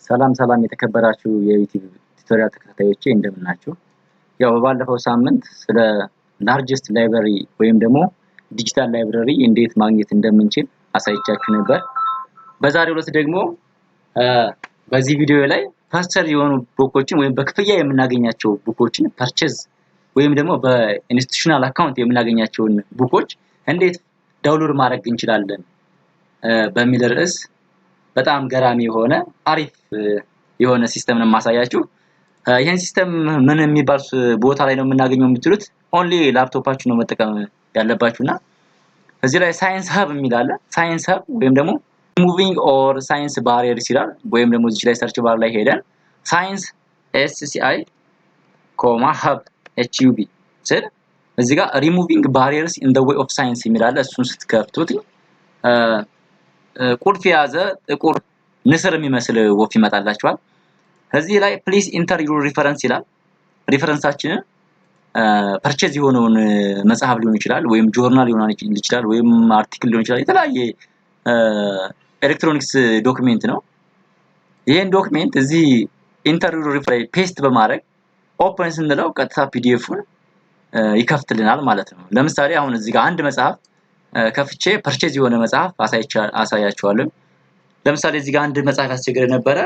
ሰላም ሰላም የተከበራችሁ የዩቲዩብ ቱቶሪያል ተከታታዮቼ እንደምን ናችሁ? ያው ባለፈው ሳምንት ስለ ላርጀስት ላይብረሪ ወይም ደግሞ ዲጂታል ላይብረሪ እንዴት ማግኘት እንደምንችል አሳይቻችሁ ነበር። በዛሬው ዕለት ደግሞ በዚህ ቪዲዮ ላይ ፓስተር የሆኑ ቡኮችን ወይም በክፍያ የምናገኛቸው ቡኮችን ፐርቼዝ ወይም ደግሞ በኢንስቲትዩሽናል አካውንት የምናገኛቸውን ቡኮች እንዴት ዳውንሎድ ማድረግ እንችላለን በሚል ርዕስ በጣም ገራሚ የሆነ አሪፍ የሆነ ሲስተም ነው ማሳያችሁ። ይሄን ሲስተም ምን የሚባል ቦታ ላይ ነው የምናገኘው የምትሉት ኦንሊ ላፕቶፓችሁ ነው መጠቀም ያለባችሁና እዚህ ላይ ሳይንስ ሀብ የሚል አለ። ሳይንስ ሀብ ወይም ደግሞ ሙቪንግ ኦር ሳይንስ ባሪየርስ ይላል። ወይም ደግሞ እዚህ ላይ ሰርች ባር ላይ ሄደን ሳይንስ SCI hub HUB ስል እዚህ ጋር ሪሙቪንግ ባሪየርስ ኢን ዘ ዌይ ኦፍ ሳይንስ የሚል አለ። እሱን ስትከፍቱት ቁልፍ የያዘ ጥቁር ንስር የሚመስል ወፍ ይመጣላችኋል። እዚህ ላይ ፕሊዝ ኢንተር ዩር ሪፈረንስ ይላል። ሪፈረንሳችንን ፐርቼዝ የሆነውን መጽሐፍ ሊሆን ይችላል ወይም ጆርናል ሊሆን ይችላል ወይም አርቲክል ሊሆን ይችላል። የተለያየ ኤሌክትሮኒክስ ዶክመንት ነው። ይሄን ዶክመንት እዚህ ኢንተር ዩር ሪፈረንስ ፔስት በማድረግ ኦፕን ስንለው ቀጥታ ፒዲኤፉን ይከፍትልናል ማለት ነው። ለምሳሌ አሁን እዚህ ጋር አንድ መጽሐፍ ከፍቼ ፐርቼዝ የሆነ መጽሐፍ አሳያችኋለሁ። ለምሳሌ እዚህ ጋር አንድ መጽሐፍ ያስቸገረ ነበረ።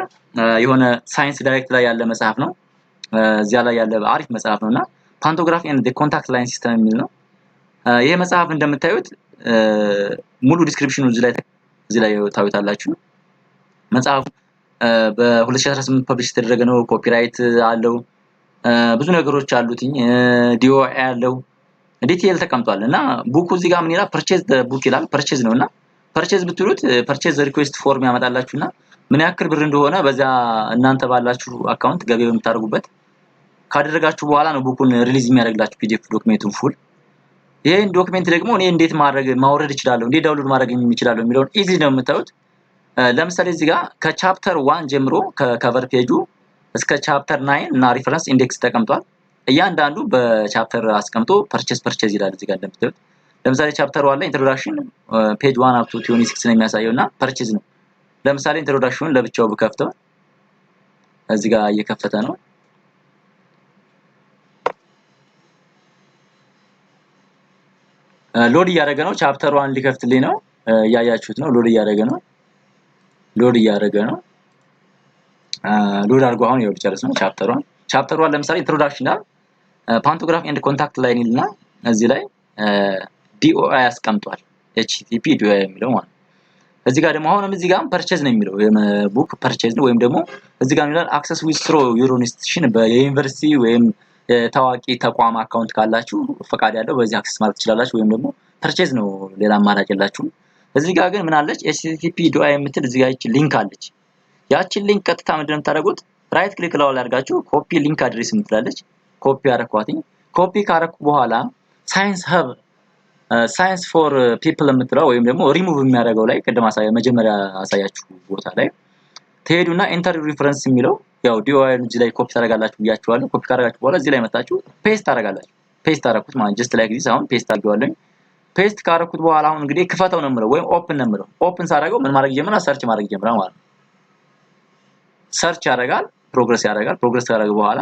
የሆነ ሳይንስ ዳይሬክት ላይ ያለ መጽሐፍ ነው። እዚያ ላይ ያለ አሪፍ መጽሐፍ ነውና ፓንቶግራፍ ኤንድ ዘ ኮንታክት ላይን ሲስተም የሚል ነው። ይሄ መጽሐፍ እንደምታዩት ሙሉ ዲስክሪፕሽኑ እዚህ ላይ ታዩታላችሁ። መጽሐፉ በ2018 ፐብሊሽ የተደረገ ነው። ኮፒራይት አለው። ብዙ ነገሮች አሉትኝ። ዲኦአይ አለው። ዲቴል ተቀምጧል እና ቡኩ እዚህ ጋር ምን ይላል? ፐርቼዝ ቡክ ይላል። ፐርቼዝ ነውና ፐርቼዝ ብትሉት ፐርቼዝ ሪኩዌስት ፎርም ያመጣላችሁና ምን ያክል ብር እንደሆነ በዛ እናንተ ባላችሁ አካውንት ገቢ የምታደርጉበት ካደረጋችሁ በኋላ ነው ቡኩን ሪሊዝ የሚያደርግላችሁ ፒዲኤፍ ዶክመንቱን ፉል። ይሄን ዶክመንት ደግሞ እኔ እንዴት ማውረድ እችላለሁ፣ እንዴት ዳውንሎድ ማድረግ የሚችላለሁ የሚለውን ኢዚ ነው የምታዩት። ለምሳሌ እዚህ ጋር ከቻፕተር 1 ጀምሮ ከከቨር ፔጁ እስከ ቻፕተር 9 እና ሪፈረንስ ኢንዴክስ ተቀምጧል። እያንዳንዱ በቻፕተር አስቀምጦ ፐርቼዝ ይላል። እዚህ ጋር እንደምታዩት ለምሳሌ ቻፕተር 1 ላይ ኢንትሮዳክሽን ፔጅ 1 አፕ ቱ 26 ነው የሚያሳየውና ፐርቼዝ ነው። ለምሳሌ ኢንትሮዳክሽኑን ለብቻው ብከፍተው እዚህ ጋር እየከፈተ ነው። ሎድ እያደረገ ነው። ቻፕተር 1 ሊከፍትልኝ ነው። እያያችሁት ነው። ሎድ እያደረገ ነው። ሎድ አድርጎ አሁን ይኸው ጨርስ ነው ቻፕተር 1 ለምሳሌ ኢንትሮዳክሽን ይላል። ፓንቶግራፍ ኤንድ ኮንታክት ላይን ይልና እዚህ ላይ ዲኦአይ ያስቀምጧል። HTTP ዲኦአይ የሚለው ማለት ነው። እዚህ ጋር ደግሞ አሁንም እዚህ ጋር ፐርቼዝ ነው የሚለው ቡክ ፐርቼዝ ነው። ወይም ደግሞ እዚህ ጋር ይላል አክሰስ ዊዝ ትሮ ዩር ኢንስቲትዩሽን በዩኒቨርሲቲ ወይም ታዋቂ ተቋም አካውንት ካላችሁ ፈቃድ ያለው በዚህ አክሰስ ማለት ትችላላችሁ። ወይም ደግሞ ፐርቼዝ ነው፣ ሌላ አማራጭ የላችሁም። እዚህ ጋር ግን ምን አለች? HTTP ዲኦአይ የምትል እዚህ ጋር ሊንክ አለች። ያቺን ሊንክ ቀጥታ ምንድነው የምታደርጉት? ራይት ክሊክ ላው ላይ አድርጋችሁ ኮፒ ሊንክ አድሬስ የምትላለች ኮፒ አረኳትኝ። ኮፒ ካረኩ በኋላ ሳይንስ ፎር ፒፕል የምትለው ወይም ደግሞ ሪሙቭ የሚያደርገው ላይ ቅድም መጀመሪያ አሳያችሁ ቦታ ላይ ትሄዱና ኢንተር ሪፈረንስ የሚለው ያው ዲኦአይ እዚህ ላይ ኮፒ ታደርጋላችሁ ብያችኋለሁ። ኮፒ ካደረጋችሁ በኋላ እዚህ ላይ መጣችሁ ፔስት ታደርጋላችሁ። ፔስት አደረኩት ማለት ጀስት ላይክ ዲስ። አሁን ፔስት አድርጌዋለሁ። ፔስት ካደረኩት በኋላ አሁን እንግዲህ ክፈተው ነው የምለው ወይም ኦፕን ነው የምለው። ኦፕን ሳደርገው ምን ማድረግ ጀምራ? ሰርች ማድረግ ጀምራ ማለት ነው። ሰርች ያደርጋል፣ ፕሮግረስ ያደርጋል። ፕሮግረስ ካደረገ በኋላ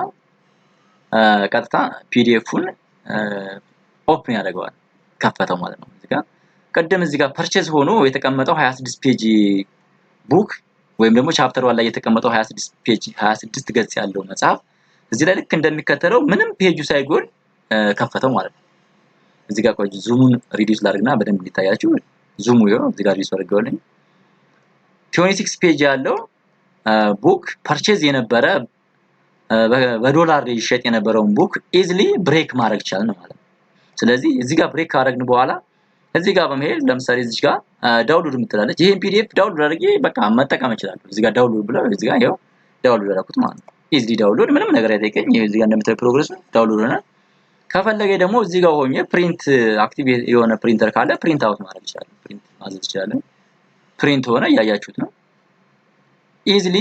ቀጥታ ፒዲኤፉን ኦፕን ያደርገዋል፣ ከፈተው ማለት ነው። እዚህ ጋር ቀደም እዚህ ጋር ፐርቼዝ ሆኖ የተቀመጠው 26 ፔጅ ቡክ ወይም ደግሞ ቻፕተር 1 ላይ የተቀመጠው 26 ገጽ ያለው መጽሐፍ እዚህ ላይ ልክ እንደሚከተለው ምንም ፔጁ ሳይጎል ከፈተው ማለት ነው። እዚህ ጋር ቆይ ዙሙን ሪዲዩስ ላድርግና በደንብ እንዲታያችሁ ዙሙ ይኸው እዚህ ጋር ሪዲዩስ አድርጌዋለሁ። 26 ፔጅ ያለው ቡክ ፐርቼዝ የነበረ በዶላር ይሸጥ የነበረውን ቡክ ኢዚሊ ብሬክ ማድረግ ይቻላል ማለት ነው። ስለዚህ እዚህ ጋር ብሬክ ካደረግን በኋላ እዚህ ጋር በመሄድ ለምሳሌ እዚህ ጋር ዳውንሎድ የምትላለች ይሄን ፒዲኤፍ ዳውንሎድ አድርጌ በቃ መጠቀም እችላለሁ። እዚህ ጋር ዳውንሎድ ብለው እዚህ ጋር ይኸው ዳውንሎድ አደረኩት ማለት ነው። ኢዚሊ ዳውንሎድ ምንም ነገር አይጠይቀኝ። ይሄ እዚህ ጋር እንደምታዩ ፕሮግረስ ዳውንሎድ ሆነ። ከፈለገ ደግሞ እዚህ ጋር ሆኜ ፕሪንት አክቲቭ የሆነ ፕሪንተር ካለ ፕሪንት አውት ማድረግ ይችላል። ፕሪንት ማዘዝ ይችላል። ፕሪንት ሆነ እያያችሁት ነው። ኢዚሊ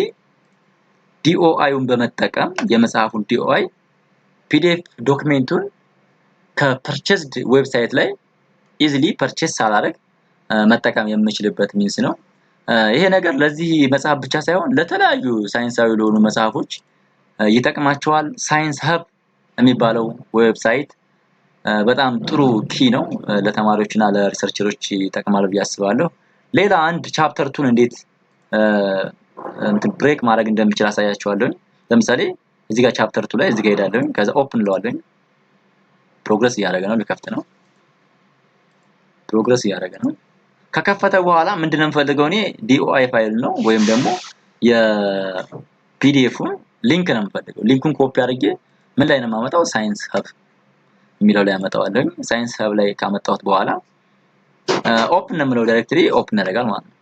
ዲኦአይውን በመጠቀም የመጽሐፉን ዲኦአይ ፒዲኤፍ ዶክመንቱን ከፐርቼዝድ ዌብሳይት ላይ ኢዚሊ ፐርቼዝ ሳላደርግ መጠቀም የምችልበት ሚንስ ነው። ይሄ ነገር ለዚህ መጽሐፍ ብቻ ሳይሆን ለተለያዩ ሳይንሳዊ ለሆኑ መጽሐፎች ይጠቅማቸዋል። ሳይንስ ሀብ የሚባለው ዌብሳይት በጣም ጥሩ ኪ ነው ለተማሪዎችና ለሪሰርቸሮች ይጠቅማል ብዬ አስባለሁ። ሌላ አንድ ቻፕተር 2 እንዴት እንትን ብሬክ ማድረግ እንደምችል አሳያችኋለሁ። ለምሳሌ እዚህ ጋር ቻፕተር 2 ላይ እዚህ ጋር ሄዳለሁ። ከዛ ኦፕን ለዋለሁ። ፕሮግረስ እያደረገ ነው፣ ሊከፍት ነው። ፕሮግረስ እያደረገ ነው። ከከፈተ በኋላ ምንድነው የምፈልገው እኔ ዲኦአይ ፋይል ነው ወይም ደግሞ የፒዲኤፉን ሊንክ ነው የምፈልገው። ሊንኩን ኮፒ አድርጌ ምን ላይ ነው የማመጣው? ሳይንስ ሀብ የሚለው ላይ አመጣዋለሁ። ሳይንስ ሀብ ላይ ካመጣሁት በኋላ ኦፕን ነው የምለው ዳይሬክተሪ ኦፕን ያደርጋል ማለት ነው።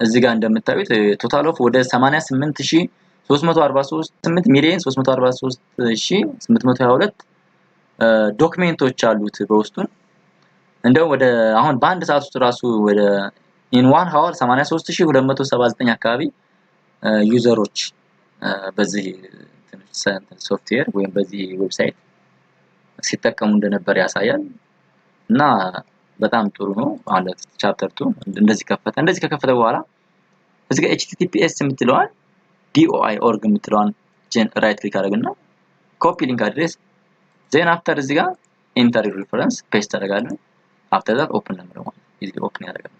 እዚህ ጋር እንደምታዩት ቶታል ኦፍ ወደ 88343 ዶክሜንቶች አሉት በውስጡ። እንደው ወደ አሁን በአንድ ሰዓት ውስጥ ራሱ ወደ ኢን 1 ሃወር 83279 አካባቢ ዩዘሮች በዚህ ሶፍትዌር ወይም በዚህ ዌብሳይት ሲጠቀሙ እንደነበር ያሳያል። እና በጣም ጥሩ ነው ማለት ቻፕተር 2 እንደዚህ ከፈተ። እንደዚህ ከከፈተ በኋላ እዚህ ጋር https የምትለዋን doi.org የምትለዋን ራይት ክሊክ አደረግና ኮፒ ሊንክ አድሬስ ዜን አፍተር እዚህ ጋር ኢንተር ሪፈረንስ ፔስት አደርጋለሁ። አፍተር ዛት ኦፕን ነው ማለት እዚህ ኦፕን ያደርጋል።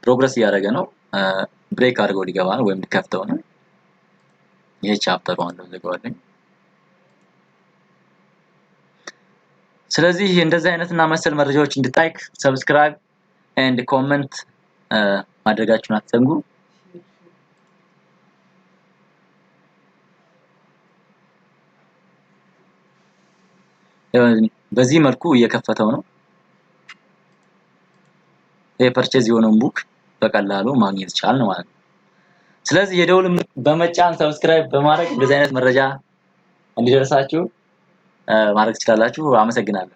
ፕሮግረስ እያደረገ ነው። ብሬክ አድርገው ሊገባ ነው ወይም ሊከፍተው ነው። ይሄ ቻፕተር 1 ነው ዘጋዋለኝ። ስለዚህ እንደዚህ አይነትና መሰል መረጃዎች እንድታይክ ሰብስክራይብ ኤንድ ኮሜንት ማድረጋችሁን አትዘንጉ። በዚህ መልኩ እየከፈተው ነው። ፐርቼዝ የሆነውን ቡክ በቀላሉ ማግኘት ይቻላል ማለት ነው። ስለዚህ የደውል በመጫን ሰብስክራይብ በማድረግ እንደዚህ አይነት መረጃ እንዲደርሳችሁ ማድረግ ትችላላችሁ። አመሰግናለሁ።